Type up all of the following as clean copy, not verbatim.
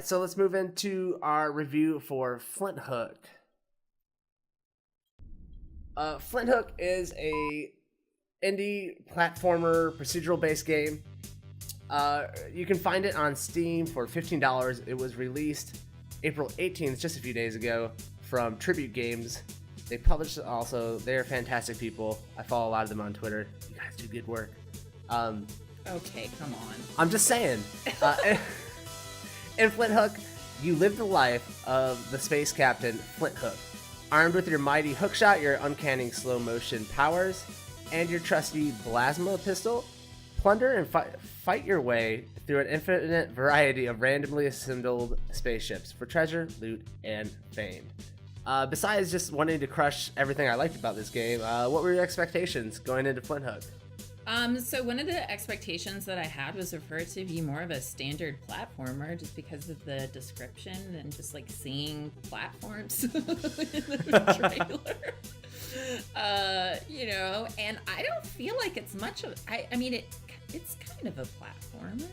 so let's move into our review for Flinthook. Flinthook is a indie platformer procedural-based game. You can find it on Steam for $15. It was released April 18th, just a few days ago, from Tribute Games. They published it also. They're fantastic people. I follow a lot of them on Twitter. You guys do good work. Okay, come on. I'm just saying. In Flinthook, you live the life of the space captain Flinthook. Armed with your mighty hookshot, your uncanny slow motion powers, and your trusty plasma pistol, plunder and fight your way through an infinite variety of randomly assembled spaceships for treasure, loot, and fame. Besides just wanting to crush everything I liked about this game, what were your expectations going into Flinthook? So one of the expectations that I had was for it to be more of a standard platformer, just because of the description and just like seeing platforms in the trailer. And I don't feel like it's much of. I mean, it's kind of a platformer.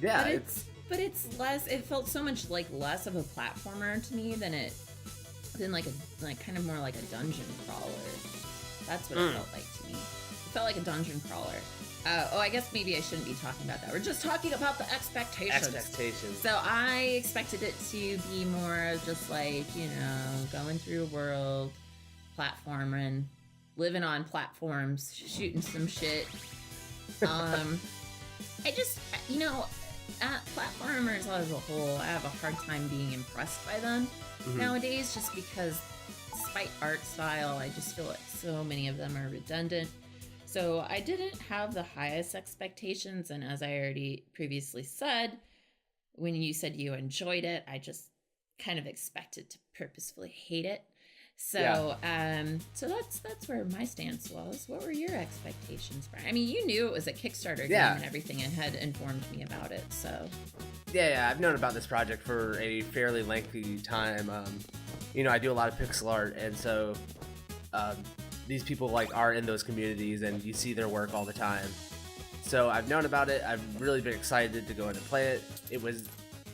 Yeah, but it's less. It felt so much like less of a platformer to me than kind of more like a dungeon crawler. That's what it felt like to me. Felt like a dungeon crawler. I guess maybe I shouldn't be talking about that. We're just talking about the expectations. So I expected it to be more just like, going through a world, platforming, living on platforms, shooting some shit. Platformers as a whole, I have a hard time being impressed by them nowadays, just because despite art style, I just feel like so many of them are redundant. So I didn't have the highest expectations, and as I already previously said, when you said you enjoyed it, I just kind of expected to purposefully hate it. So so that's where my stance was. What were your expectations, Brian? I mean, you knew it was a Kickstarter game and everything, and had informed me about it. So yeah, I've known about this project for a fairly lengthy time. I do a lot of pixel art, and so these people are in those communities, and you see their work all the time. So I've known about it. I've really been excited to go in and play it. It was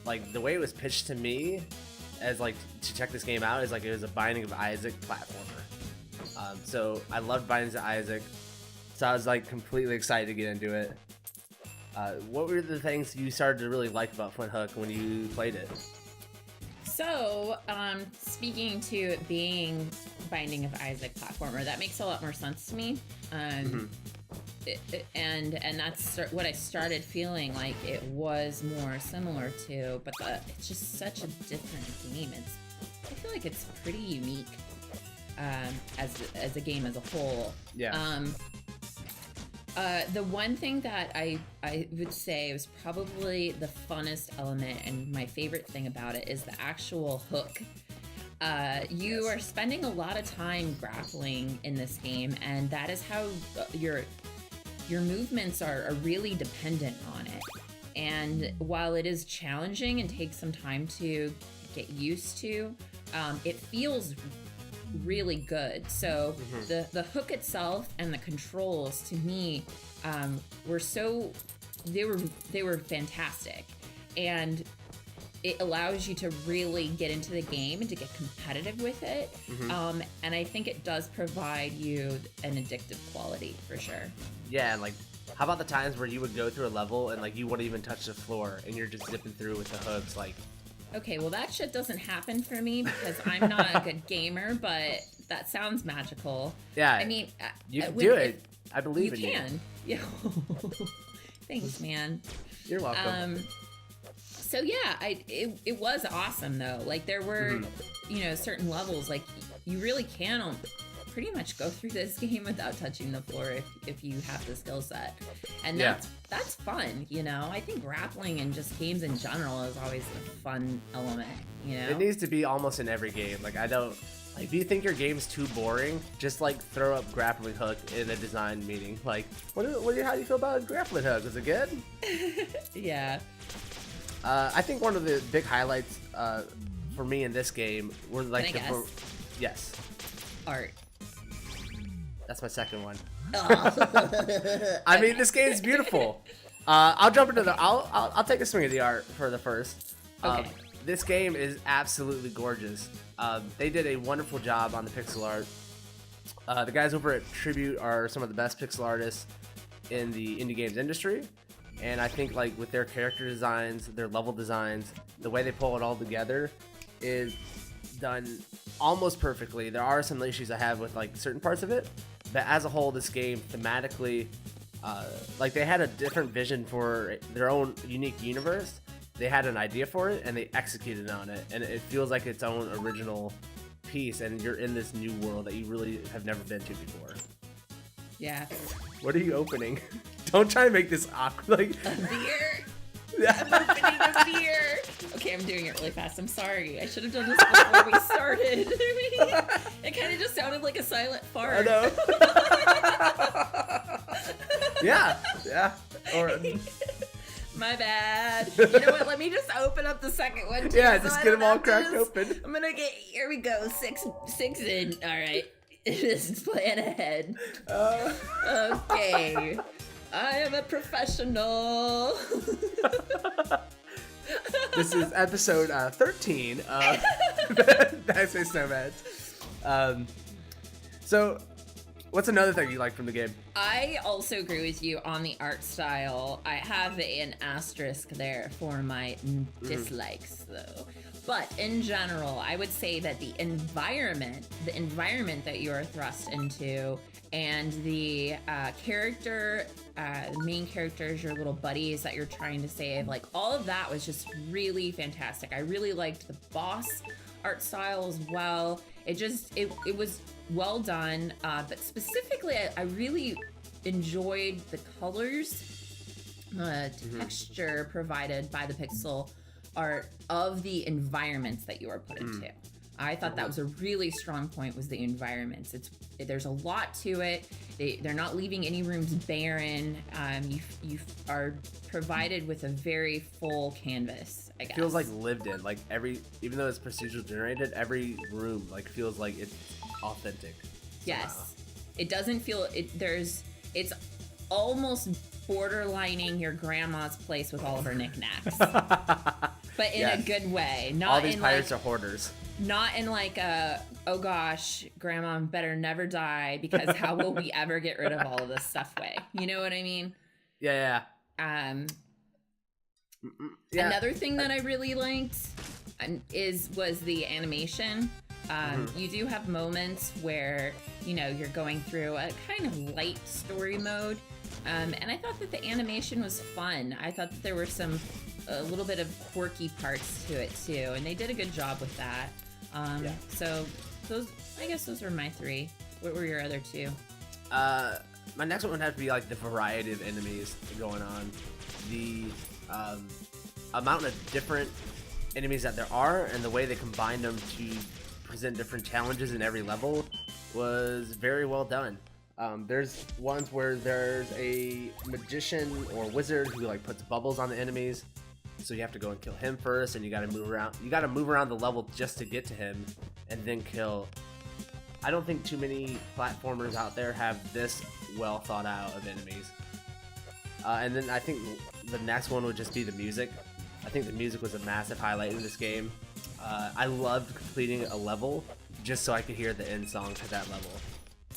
the way it was pitched to me as to check this game out is it was a Binding of Isaac platformer. So I loved Binding of Isaac, so I was completely excited to get into it. What were the things you started to really like about Flinthook when you played it? So, speaking to it being Binding of Isaac platformer, that makes a lot more sense to me. And that's what I started feeling like it was more similar to, but it's just such a different game. I feel like it's pretty unique as a game as a whole. Yeah. The one thing that I would say was probably the funnest element and my favorite thing about it is the actual hook. You are spending a lot of time grappling in this game, and that is how your movements are really dependent on it. And while it is challenging and takes some time to get used to, it feels really good. So the hook itself and the controls to me they were fantastic, and it allows you to really get into the game and to get competitive with it. And I think it does provide you an addictive quality for sure. Yeah, and how about the times where you would go through a level and you wouldn't even touch the floor and you're just zipping through with the hooks Okay, well that shit doesn't happen for me because I'm not a good gamer, but that sounds magical. Yeah, I mean, you can do it. I believe in you. You can. Yeah. Thanks, man. You're welcome. So yeah, it was awesome though. There were, certain levels you really can pretty much go through this game without touching the floor if you have the skill set, and that's fun. I think grappling and just games in general is always a fun element. It needs to be almost in every game. I don't if you think your game's too boring, just throw up grappling hook in a design meeting. How do you feel about grappling hook? Is it good? Yeah. I think one of the big highlights for me in this game were yes, art. That's my second one. I mean, this game is beautiful. I'll jump into I'll take a swing at the art for the first. Okay. This game is absolutely gorgeous. They did a wonderful job on the pixel art. The guys over at Tribute are some of the best pixel artists in the indie games industry. And I think like with their character designs, their level designs, the way they pull it all together is done almost perfectly. There are some issues I have with like certain parts of it, but as a whole, this game thematically, like they had a different vision for their own unique universe. They had an idea for it and they executed on it, and it feels like its own original piece, and you're in this new world that you really have never been to before. Yeah. What are you opening? Don't try to make this awkward. Like A beer. I'm opening a beer. Okay, I'm doing it really fast. I'm sorry. I should have done this before we started. It kind of just sounded like a silent fart. I know. Yeah. Or My bad. You know what? Let me just open up the second one too. yeah, so just I get don't them all have cracked to- open. I'm gonna get. Here we go. Six in. All right. This is plan ahead. Okay. I am a professional. This is episode 13 of Backspace Nomads. So, what's another thing you like from the game? I also agree with you on the art style. I have an asterisk there for my dislikes, though. But in general, I would say that the environment that you are thrust into, and the main characters, your little buddies that you're trying to save, like all of that was just really fantastic. I really liked the boss art style as well. It was well done, but specifically, I really enjoyed the colors, texture provided by the pixel art of the environments that you are put into. I thought that was a really strong point, was the environments. There's a lot to it. They're not leaving any rooms barren. You are provided with a very full canvas, I guess. Feels like lived in. Like even though it's procedural generated, every room like feels like it's authentic. Yes. It doesn't feel it's almost borderlining your grandma's place with all of her knickknacks. But in a good way. Not all these in pirates like, are hoarders. Not in like a, oh gosh, grandma better never die because how will we ever get rid of all of this stuff way? You know what I mean? Yeah. Another thing that I really liked was the animation. You do have moments where, you're going through a kind of light story mode. And I thought that the animation was fun. I thought that there were a little bit of quirky parts to it too, and they did a good job with that. So I guess those were my three. What were your other two? My next one would have to be like the variety of enemies going on, the amount of different enemies that there are, and the way they combine them to present different challenges in every level was very well done. There's ones where there's a magician or wizard who like puts bubbles on the enemies, so you have to go and kill him first, and you gotta move around. You gotta move around the level just to get to him, and then kill. I don't think too many platformers out there have this well thought out of enemies. And then I think the next one would just be the music. I think the music was a massive highlight in this game. I loved completing a level just so I could hear the end song to that level.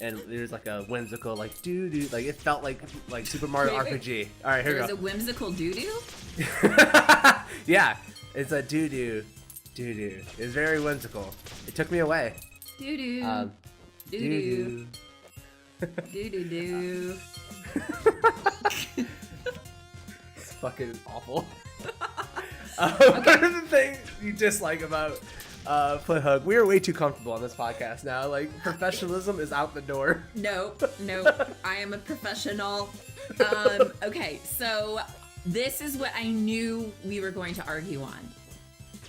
And there's like a whimsical like doo doo, like it felt like Super Mario RPG. All right, here we go. There's a whimsical doo doo. Yeah, it's a doo doo, doo doo. It's very whimsical. It took me away. Doo doo. Doo doo. Doo doo doo. It's fucking awful. What are the things you dislike about Flinthook? We are way too comfortable on this podcast now. Like, professionalism is out the door. Nope. I am a professional. Okay, so this is what I knew we were going to argue on.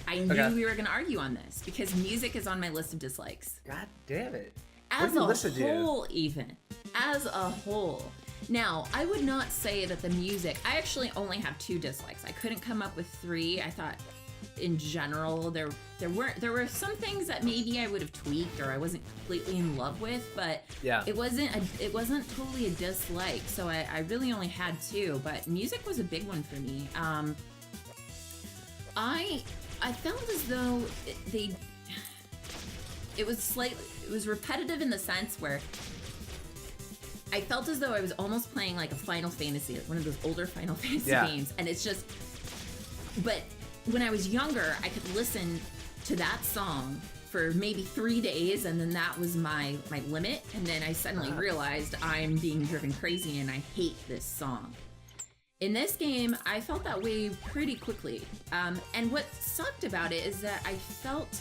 I knew we were going to argue on this because music is on my list of dislikes. God damn it. As a whole, even. As a whole. Now, I would not say that the music... I actually only have 2 dislikes. I couldn't come up with 3. I thought, in general, there were some things that maybe I would have tweaked or I wasn't completely in love with, but it wasn't totally a dislike. So I really only had 2, but music was a big one for me. I I felt as though it was repetitive in the sense where I felt as though I was almost playing like a Final Fantasy, like one of those older Final Fantasy games, and it's just. But when I was younger, I could listen to that song for maybe 3 days, and then that was my limit. And then I suddenly realized I'm being driven crazy, and I hate this song. In this game, I felt that way pretty quickly. And what sucked about it is that I felt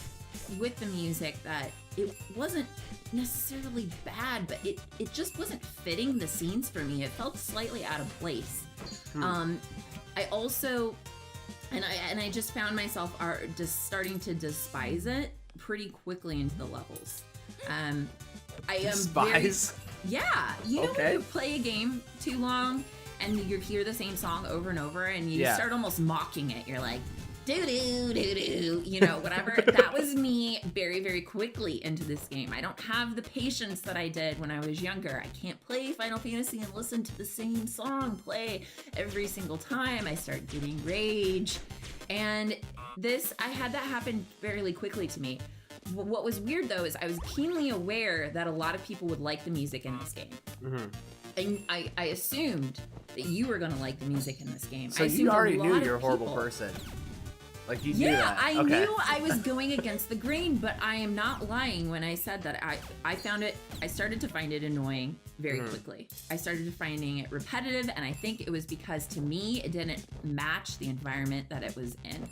with the music that it wasn't necessarily bad, but it just wasn't fitting the scenes for me. It felt slightly out of place. I also, and I just found myself just starting to despise it pretty quickly into the levels. I am Despise? Yeah, you know when you play a game too long and you hear the same song over and over and you start almost mocking it. You're like, doo-doo, you know, whatever. That was me very, very quickly into this game. I don't have the patience that I did when I was younger. I can't play Final Fantasy and listen to the same song play every single time. I start getting rage. And I had that happen fairly quickly to me. What was weird, though, is I was keenly aware that a lot of people would like the music in this game. Mm-hmm. And I assumed that you were going to like the music in this game. So you already knew you're a horrible person. Like, you knew that. I knew I was going against the grain, but I am not lying when I said that I started to find it annoying very quickly. I started finding it repetitive, and I think it was because, to me, it didn't match the environment that it was in.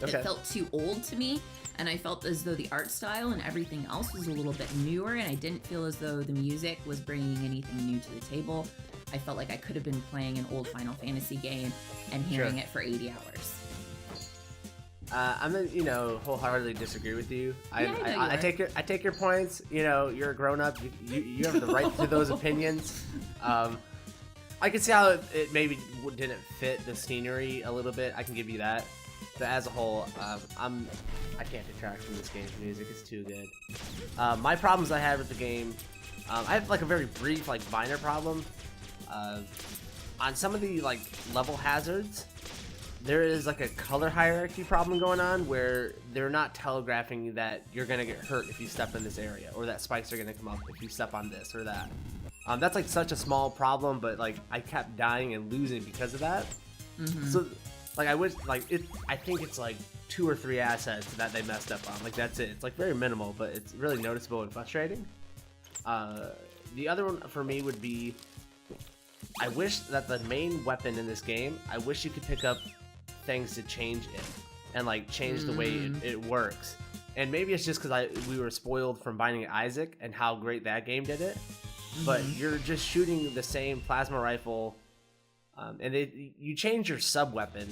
Okay. It felt too old to me, and I felt as though the art style and everything else was a little bit newer, and I didn't feel as though the music was bringing anything new to the table. I felt like I could have been playing an old Final Fantasy game and hearing it for 80 hours. I'm gonna, wholeheartedly disagree with you. I take your points. You know, you're a grown up. You have the right to those opinions. I can see how it maybe didn't fit the scenery a little bit. I can give you that. But as a whole, I can't detract from this game's music. It's too good. My problems I had with the game, I have like a very brief minor problem. On some of the level hazards, there is a color hierarchy problem going on where they're not telegraphing that you're gonna get hurt if you step in this area, or that spikes are gonna come up if you step on this or that. That's such a small problem, but I kept dying and losing because of that. Mm-hmm. So I wish I think it's 2 or 3 assets that they messed up on. That's it. It's very minimal, but it's really noticeable and frustrating. The other one for me would be, I wish that the main weapon in this game, I wish you could pick up things to change it and change the way it works. And maybe it's just because we were spoiled from Binding of Isaac and how great that game did it. But you're just shooting the same plasma rifle, and you change your sub weapon.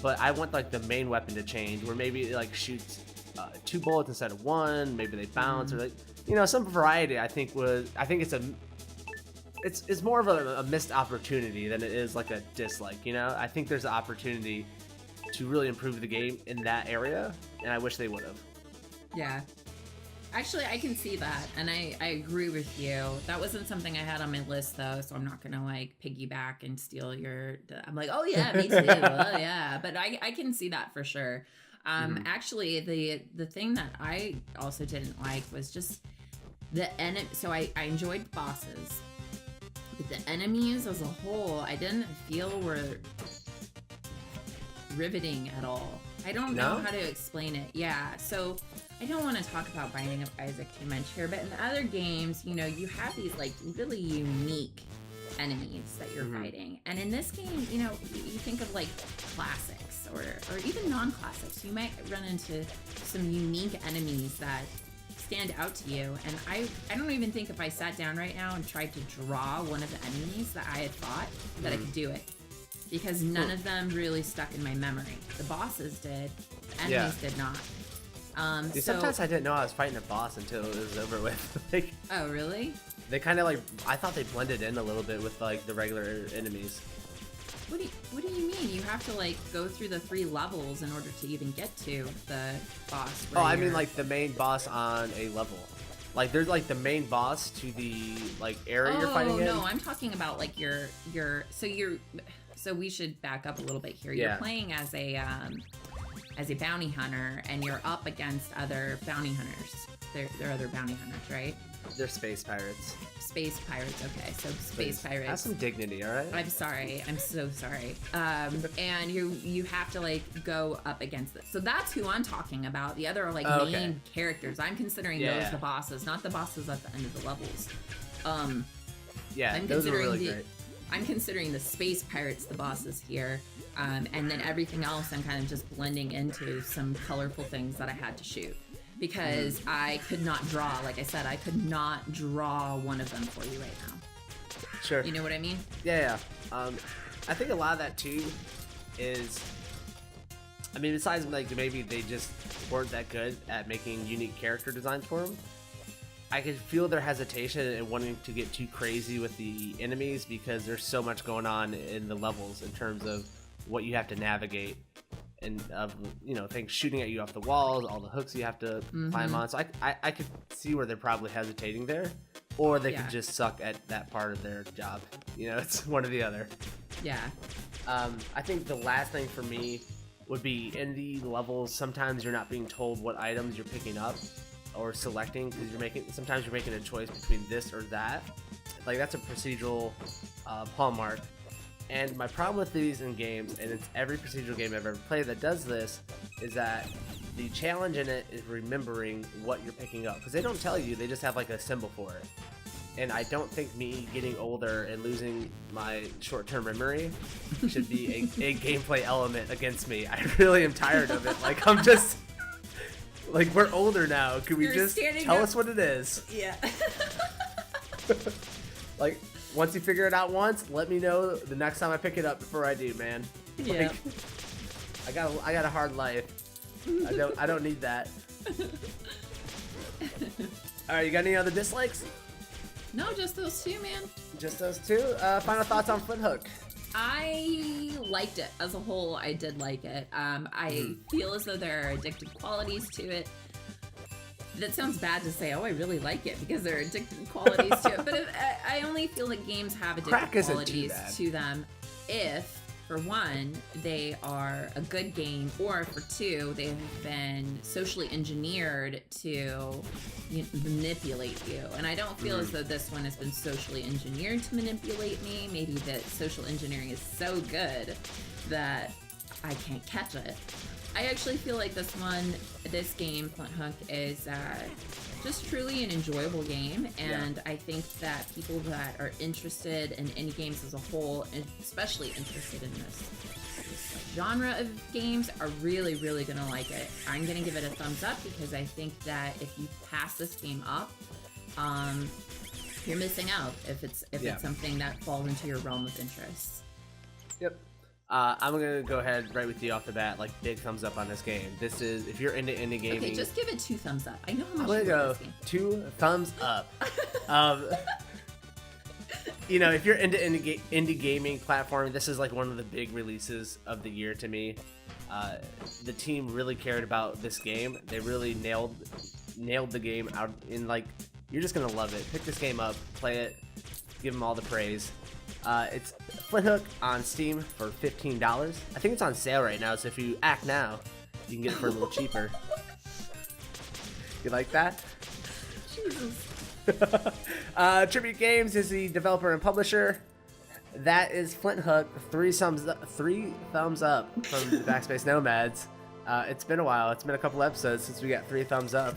But I want the main weapon to change, where maybe it shoots 2 bullets instead of 1. Maybe they bounce or some variety. I think it's more of a missed opportunity than it is a dislike. I think there's an opportunity to really improve the game in that area, and I wish they would have. Yeah. Actually, I can see that, and I agree with you. That wasn't something I had on my list, though, so I'm not going to, piggyback and steal your... I'm oh, yeah, me too. Oh, yeah. But I can see that for sure. Actually, the thing that I also didn't like was just the enemy... So I enjoyed bosses, but the enemies as a whole, I didn't feel were riveting at all. I don't know how to explain it. Yeah, so I don't want to talk about Binding of Isaac too much here, but in the other games, you have these really unique enemies that you're fighting. And in this game, you think of classics or even non-classics. You might run into some unique enemies that stand out to you. And I don't even think if I sat down right now and tried to draw one of the enemies that I had fought that I could do it. Because none of them really stuck in my memory. The bosses did, the enemies did not. Sometimes I didn't know I was fighting a boss until it was over with. Oh, really? They kind of I thought they blended in a little bit with the regular enemies. What do you mean? You have to go through the 3 levels in order to even get to the boss. Oh, I mean the main boss on a level. There's the main boss to the area you're fighting in. Oh no, I'm talking about so we should back up a little bit here. You're playing as a as a bounty hunter, and you're up against other bounty hunters. They're other bounty hunters, right? They're space pirates. Space pirates, okay. So space pirates. Have some dignity, all right? I'm sorry. I'm so sorry. And you have to like go up against this. So that's who I'm talking about. The other are like main characters. I'm considering those the bosses, not the bosses at the end of the levels. Those are really great. I'm considering the space pirates the bosses here. And then everything else I'm kind of just blending into some colorful things that I had to shoot. Because I could not draw, like I said, I could not draw one of them for you right now. Sure. You know what I mean? Yeah. I think a lot of that too is, I mean, besides like maybe they just weren't that good at making unique character designs for them, I could feel their hesitation and wanting to get too crazy with the enemies because there's so much going on in the levels in terms of what you have to navigate. And of things shooting at you off the walls, all the hooks you have to climb on. So I could see where they're probably hesitating there, or they could just suck at that part of their job. It's one or the other. Yeah. I think the last thing for me would be in the levels. Sometimes you're not being told what items you're picking up or selecting because sometimes you're making a choice between this or that. Like that's a procedural hallmark. And my problem with these in games, and it's every procedural game I've ever played that does this, is that the challenge in it is remembering what you're picking up. Because they don't tell you, they just have like a symbol for it. And I don't think me getting older and losing my short-term memory should be a gameplay element against me. I really am tired of it. Like, I'm just... Like, we're older now. Could we just tell us what it is? Yeah. Like... Once you figure it out once, let me know the next time I pick it up before I do, man. Yeah. Like, I got a hard life. I don't need that. All right, you got any other dislikes? No, just those two, man. Just those two. Final thoughts on Flinthook. I liked it as a whole. I did like it. I feel as though there are addictive qualities to it. That sounds bad to say, oh, I really like it because there are addictive qualities to it. But I only feel that games have addictive qualities to them if, for one, they are a good game, or for two, they have been socially engineered to manipulate you. And I don't feel as though this one has been socially engineered to manipulate me. Maybe that social engineering is so good that I can't catch it. I actually feel like this game, Flinthook, is just truly an enjoyable game, and I think that people that are interested in indie games as a whole, and especially interested in this genre of games, are really, really going to like it. I'm going to give it a thumbs up because I think that if you pass this game up, you're missing out if it's something that falls into your realm of interest. Yep. I'm gonna go ahead right with you off the bat, like big thumbs up on this game. This is, if you're into indie gaming. Okay, just give it 2 thumbs up. I know how much. I'm gonna go 2 thumbs up. If you're into indie gaming platform, this is like one of the big releases of the year to me. The team really cared about this game. They really nailed the game out. In like, you're just gonna love it. Pick this game up, play it, give them all the praise. It's Flinthook on Steam for $15. I think it's on sale right now, so if you act now, you can get it for a little cheaper. You like that? Jesus. Tribute Games is the developer and publisher. That is Flinthook. 3 thumbs up from the Backspace Nomads. It's been a while. It's been a couple episodes since we got 3 thumbs up.